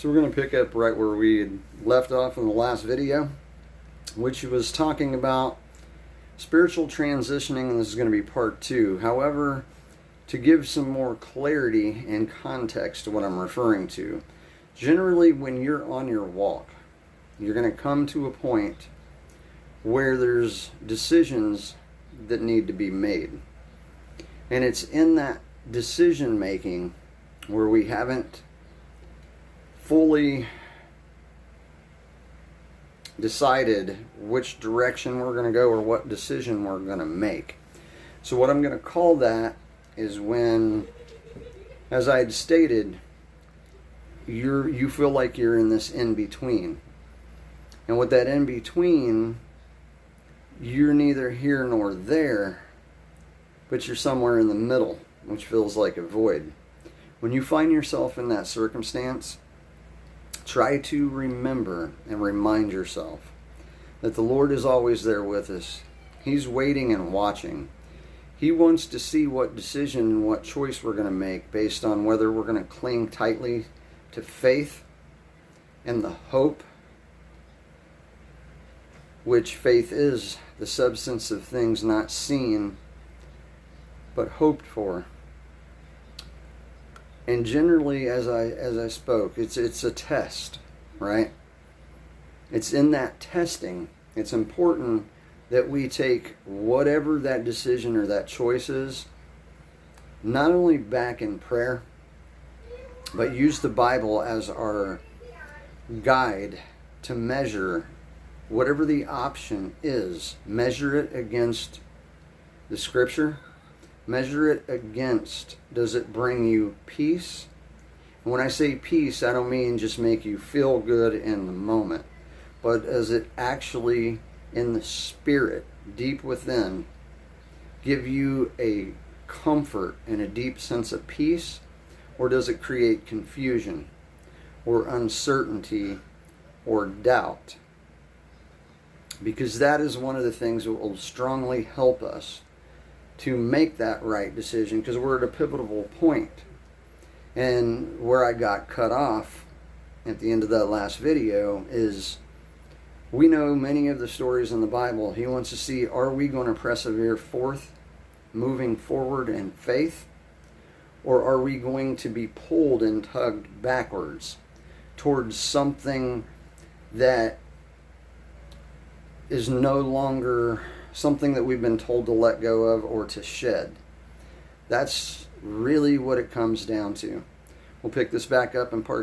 So we're going to pick up right where we had left off in the last video, which was talking about spiritual transitioning, and this is going to be part 2. However, to give some more clarity and context to what I'm referring to, generally when you're on your walk, you're going to come to a point where there's decisions that need to be made. And it's in that decision making where we haven't fully decided which direction we're going to go or what decision we're going to make. So what I'm going to call that is when, as I had stated, you feel like you're in this in-between. And with that in-between, you're neither here nor there, but you're somewhere in the middle, which feels like a void. When you find yourself in that circumstance, try to remember and remind yourself that the Lord is always there with us. He's waiting and watching. He wants to see what decision and what choice we're going to make based on whether we're going to cling tightly to faith and the hope, which faith is the substance of things not seen but hoped for. And generally, as I spoke, it's a test, right? It's in that testing. It's important that we take whatever that decision or that choice is, not only back in prayer, but use the Bible as our guide to measure whatever the option is. Measure it against the Scripture. Measure it against, does it bring you peace? And when I say peace, I don't mean just make you feel good in the moment, but does it actually, in the spirit, deep within, give you a comfort and a deep sense of peace? Or does it create confusion or uncertainty or doubt? Because that is one of the things that will strongly help us to make that right decision, because we're at a pivotal point. And where I got cut off at the end of that last video is, we know many of the stories in the Bible. He wants to see, are we going to persevere forth, moving forward in faith, or are we going to be pulled and tugged backwards towards something that is no longer something that we've been told to let go of or to shed? That's really what it comes down to. We'll pick this back up in part